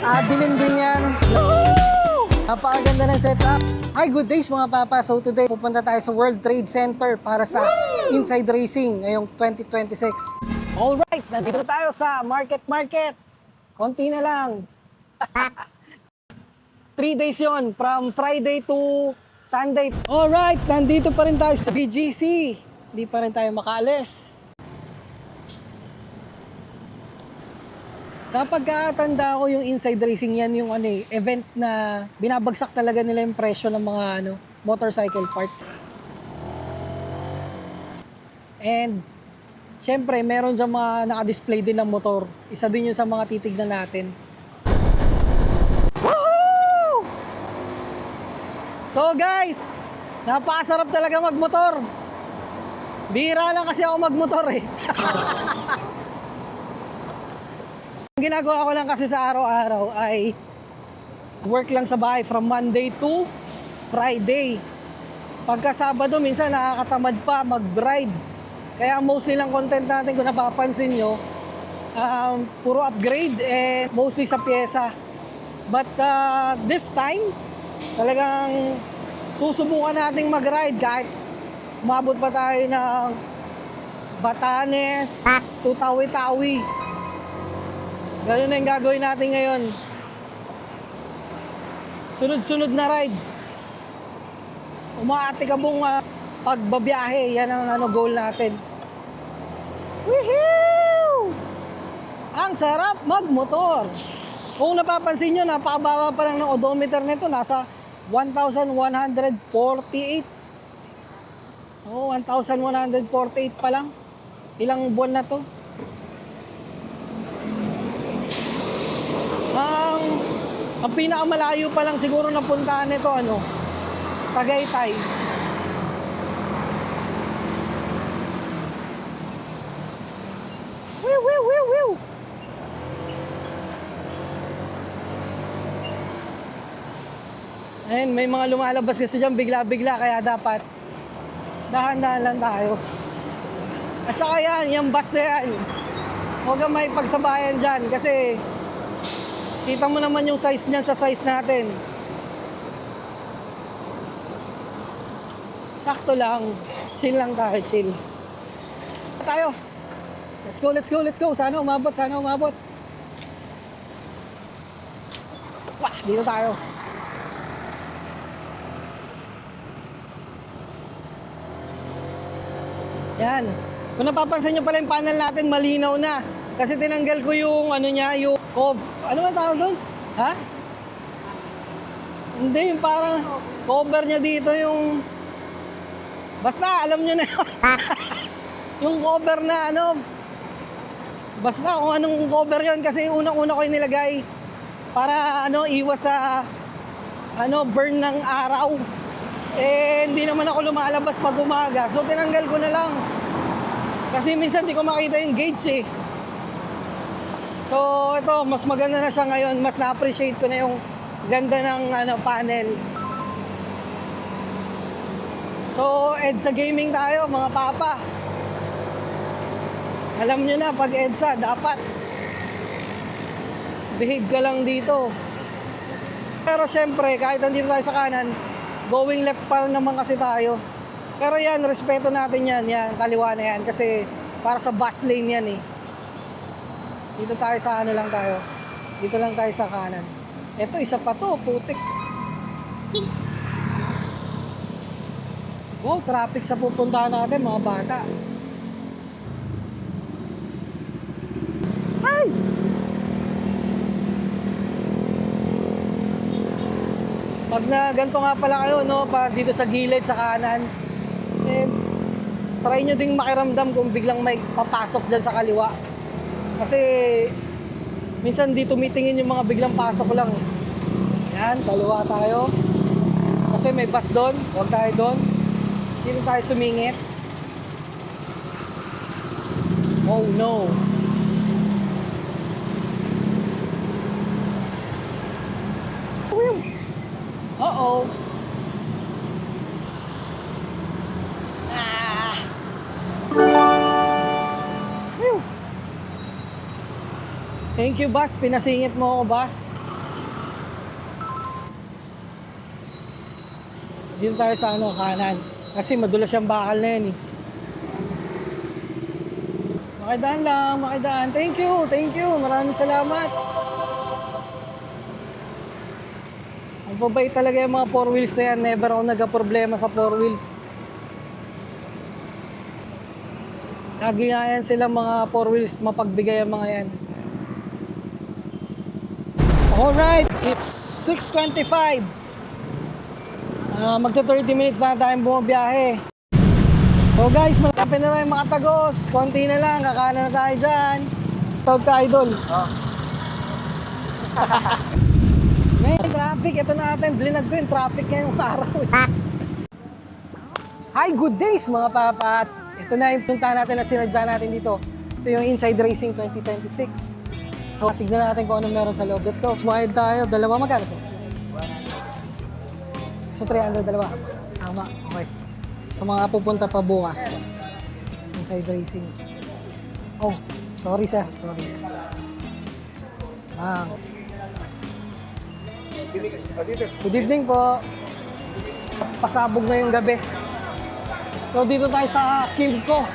Adilin din yan. Napakaganda ng setup. Hi, good days mga papa. So today, pupunta tayo sa World Trade Center para sa Inside Racing ngayong 2026. Alright, nandito tayo sa Market. Konti na lang. 3 days yon, from Friday to Sunday. Alright, nandito pa rin tayo sa BGC. Hindi pa rin tayo makaalis. Sa pagkakatanda ko, yung Inside Racing yan, yung event na binabagsak talaga nila yung presyo ng mga motorcycle parts. And syempre, meron dyan mga naka-display din ng motor. Isa din yun sa mga titignan natin. Woohoo! So guys, napakasarap talaga magmotor. Bihira lang kasi ako magmotor eh. Ang ginagawa ko lang kasi sa araw-araw ay work lang sa bahay from Monday to Friday. Pagka Sabado, minsan nakakatamad pa mag-ride. Kaya mostly lang content natin, kung napapansin nyo, puro upgrade and mostly sa pyesa. But this time, talagang susubukan nating mag-ride kahit umabot pa tayo ng Batanes to Tawi-Tawi. Ganun na yung gagawin natin ngayon. Sunod-sunod na ride. Umaatikabong pagbabiyahe. Yan ang goal natin. Woohoo! Ang sarap magmotor. Kung napapansin nyo, napakababa pa lang ng odometer nito. Nasa 1,148. Oh, 1,148 pa lang. Ilang buwan na to. Ang pinakamalayo pa lang siguro napuntahan nito, Tagaytay. Woo! Ayun, may mga lumalabas kasi dyan bigla-bigla, kaya dapat dahan-dahan lang tayo. At saka yan, yung bus na yan, huwag kang may pagsabayan dyan kasi kita mo naman yung size niyan sa size natin. Sakto lang. Chill lang tayo, chill. Tayo. Let's go. Sana umabot. Wah, dito tayo. Yan. Kung napapansin nyo pala yung panel natin, malinaw na. Kasi tinanggal ko yung yung ano ba tawag doon? Ha? Hindi, yung parang cover niya dito yung basta alam nyo na yun. Yung cover na basta kung anong cover yun kasi unang-una ko yung nilagay para iwas sa burn ng araw. Eh hindi naman ako lumalabas pag umaga, so tinanggal ko na lang kasi minsan di ko makita yung gauge eh. So ito, mas maganda na siya ngayon, mas na-appreciate ko na yung ganda ng panel. So EDSA gaming tayo mga papa. Alam nyo na, pag EDSA dapat behave ka lang dito. Pero syempre kahit nandito tayo sa kanan, going left pa naman kasi tayo. Pero yan, respeto natin yan, kaliwa na yan kasi para sa bus lane yan eh. Dito tayo sa lang tayo. Dito lang tayo sa kanan. Ito, isa pa to, putik. Wow, traffic sa pupuntahan natin, mga bata. Ay! Pag na ganito nga pala kayo, dito sa gilid, sa kanan, try nyo ding makiramdam kung biglang may papasok dyan sa kaliwa. Kasi minsan di tumitingin yung mga biglang pasok lang. Yan, kaliwa tayo. Kasi may bus doon, huwag tayo doon. Dito tayo sumingit. Oh no. Uh-oh. Thank you, boss. Pinasingit mo ako, boss. Dito tayo sa ano, kanan. Kasi madulas yung bakal na yan eh. Makidaan lang, makidaan. Thank you. Maraming salamat. Ang babait talaga yung mga 4 wheels na yan. Never ako nagka-problema sa 4 wheels. Lagi nga yan sila mga 4 wheels, mapagbigay ang mga yan. Alright, it's 6:25. Magta 30 minutes na tayong bumabiyahe. So guys, malapit na tayong makatagos. Konti na lang, kakanan na tayo dyan. Tawag ka, idol. May traffic, ito na natin. Blinag ko yung traffic ngayong araw. Hi, good days mga papat. Ito na yung punta natin na sinadya natin dito. Ito yung Inside Racing 2026. So, tignan natin kung anong meron sa loob. Let's go. Sumakid tayo. Dalawa magkano po? So, 300 dalawa. Tama. Okay. Sa mga pupunta pa bukas. Inside Racing. Oh, sorry sir. Sorry. Good evening po. Pasabog na yung gabi. So, dito tayo sa Kimco.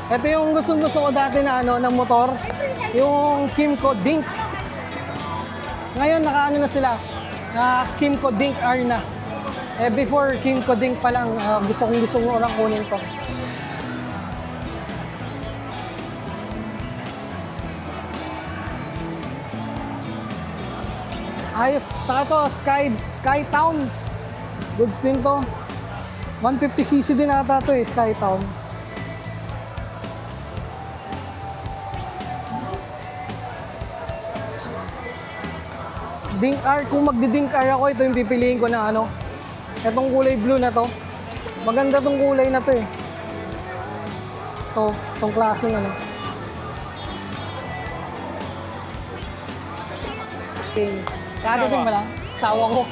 Ito yung gusto ko dati na ano, ng motor. Yung Kimco Dink. Ngayon, nakaano na sila. Kimco Dink R na. Before Kimco Dink pa lang, gusto ko lang kunin to. Ayos, saka to, Sky Town. Goods din to. 150cc din ata to eh, Sky Town. Dink R, kung magdi-Dink R ako, ito yung pipiliin ko na ano. Itong kulay blue na to. Maganda tong kulay na to eh. Itong klaseng ano. Kadating ba lang? Sawa ko.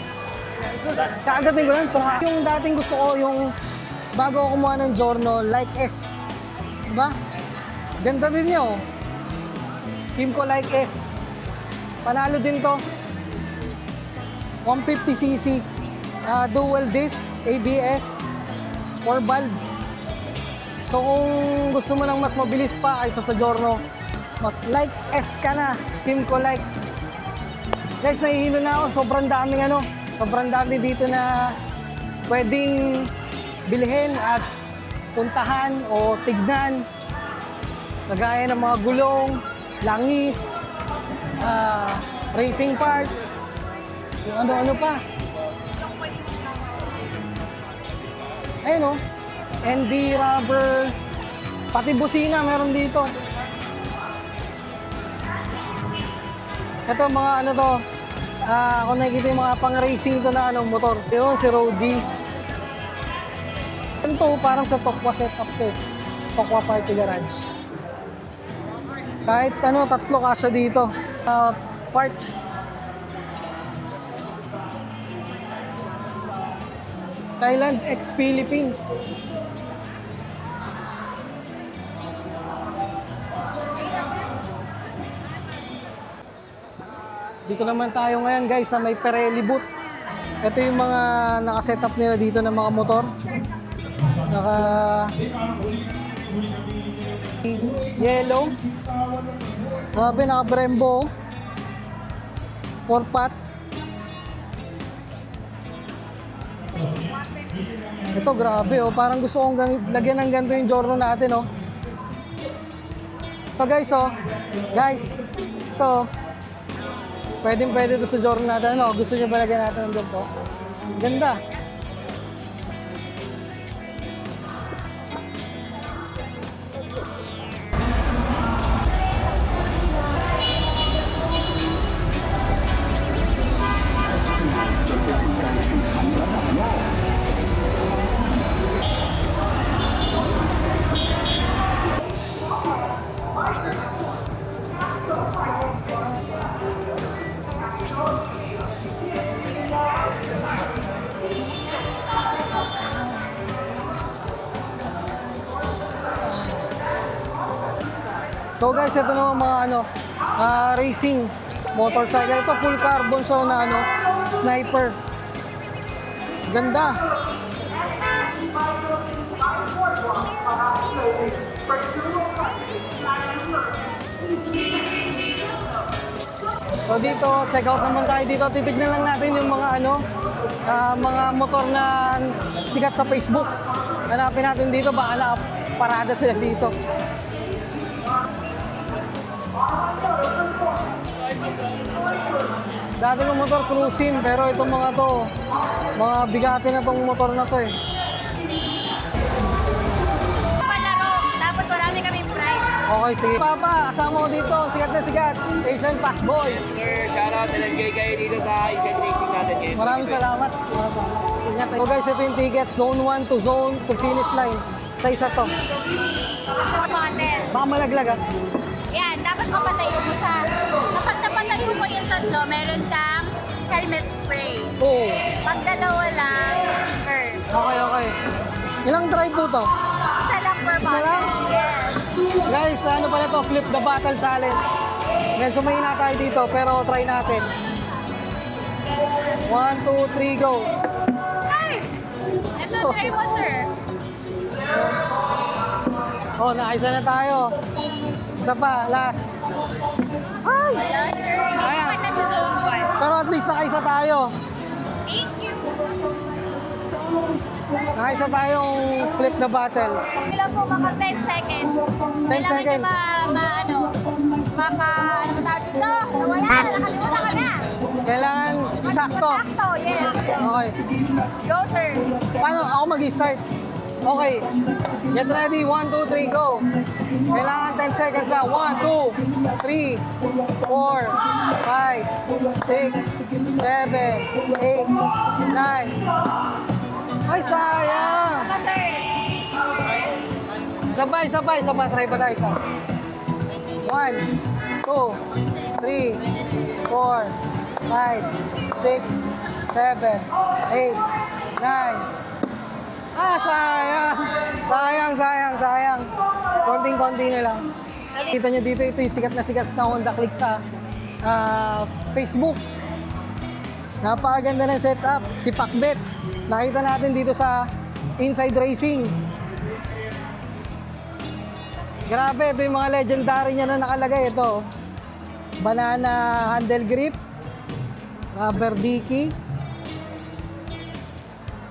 Kadating ko lang. Yung dating gusto ko, yung bago ako kumuha ng Giorno, Like S. Diba? Ganda din yun. Kimco Like S. Panalo din to. 150cc. Dual disc, ABS, 4 valve. So kung gusto mo ng mas mabilis pa kaysa sa Giorno, Like S ka na, Kimco Like. Guys, nahihilo na ako, sobrang dami dito na pwedeng bilhin at puntahan o tignan. Kagaya ng mga gulong, langis, racing parts, yung ano-ano pa. Ayun o, ND rubber, pati busina meron dito. Ito mga ano to, kung nakikita yung mga pang-racing to na ano, motor. Yun, si Rody. Ito parang sa Tokwa setup to eh. Tokwa Party Garage. Kahit ano, 3 kasya dito. Parts. Thailand X Philippines. Dito naman tayo ngayon guys sa may Pirelli booth. Ito yung mga nakasetup nila dito ng mga motor. Naka yellow. Grabe, naka Brembo. 4-pot. Ito grabe oh, parang gusto kong lagyan ng ganito yung Giorno natin oh. Ito guys oh. Guys, ito. Pwede ito sa Giorno natin. Ano, gusto nyo ba lagyan natin ng ganito? Ganda. So guys, ito naman mga ano, racing motorcycle. Ito full carbon so na ano, sniper. Ganda. So dito, check out naman tayo dito. Titignan lang natin yung mga mga motor na sikat sa Facebook. Hanapin natin dito, baka parada sila dito. Dati ng motor cruising, pero itong mga to, mga bigati na tong motor na to eh. Palaro, tapos marami kaming prize. Okay, sige. Papa, kasama ko dito, sikat na sikat, Asian Pack Boy. Sir, shoutout na nag kayo dito sa event racing natin ngayon. Maraming salamat. Ingat. So guys, ito yung ticket, zone 1 to finish line. Sa isa to. Model. Baka malaglag ah. Yan, dapat mapatayo mo sa... Kapag napatayo mo yung tatlo, meron kang helmet spray. Oo. Pag dalawa lang, sticker. Okay. Ilang drive po to? Isa lang per Isa bottle. lang? Yes. Guys, ano pala to? Flip the battle challenge. Medyo mahina tayo dito, pero try natin. 1, 2, 3, go. Ay! Ito, try mo, sir. Oh, naisa na tayo. Isa pa, last. Ay! Wala, sir. Ayan. Kapag nasa zone 1. Pero at least nakaisa tayo. Thank you. Nakaisa tayong flip the battle. Ilan po, mga 10 seconds. 10 seconds. Ano ba tawag dito? Nawala, nakalimutan ka na. Kailangan sakto. Sakto, yes. Okay. Go, sir. Paano? Ako mag-start. Okay. Get ready. 1, 2, 3, go. Kailangan 10 seconds na. 1, 2, 3, 4, 5, 6, 7, 8, 9. Ay, sayang! Baka, sir. Sabay. Try pa tayo isa. 1, 2, 3, 4, 5, 6, 7, 8, 9. Ah, sayang. Konting-konti na lang. Kita nyo dito, ito yung sikat na Honda Click sa Facebook. Napakaganda ng setup. Si Pacbet. Nakita natin dito sa Inside Racing. Grabe, ito yung mga legendary niya na nakalagay. Ito, banana handle grip, rubber dicky.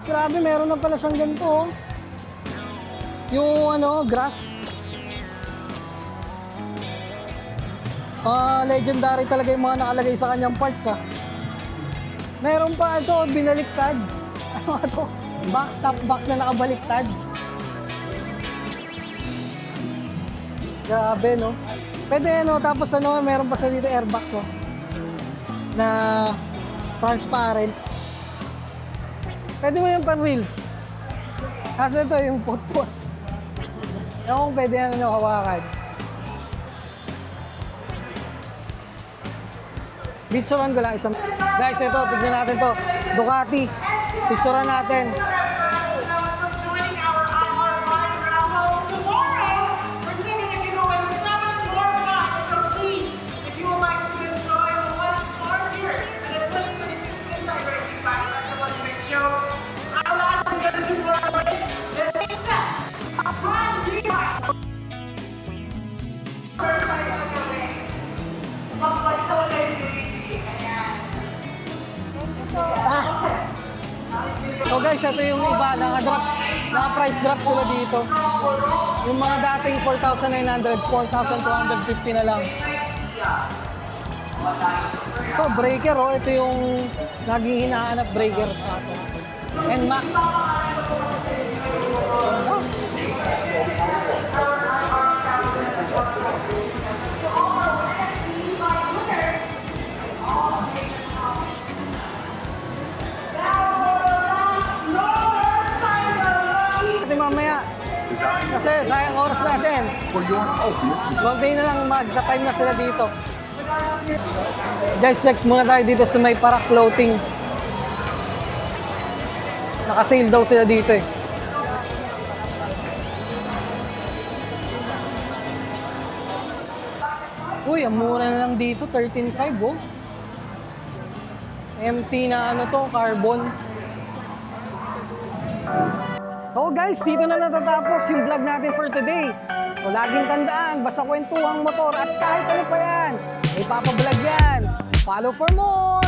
Grabe, meron na pala siyang ganito. Oh. Yung grass. Legendary talaga yung mga nakalagay sa kanyang parts. Meron pa ito, binaliktad. Ano ito? Top box na nakabaliktad. Grabe, no? Pwede, tapos meron pa siya dito airbox, na transparent. Pwede mo yung pan-wheels. Kasi ito yung putput. Ewan kung pwede hawakan. Picturean ko lang isang... Guys, ito, tignan natin to. Ducati. Picturean natin. So guys, ito yung iba, naka-price drop sila dito. Yung mga dating 4,900, 4,250 na lang. Ito, breaker, ito yung naging hinahanap breaker. NMAX. Mamaya. Kasi sayang oras natin. Konti na lang magka-time na sila dito. Guys, check muna tayo dito sa may Parak Clothing. Naka-sale daw sila dito eh. Uy, ang mura na lang dito, 13.5 oh. Empty na to, carbon. So guys, dito na natatapos yung vlog natin for today. So laging tandaan, basta kwentuhang motor at kahit ano pa yan, may papablog yan. Follow for more!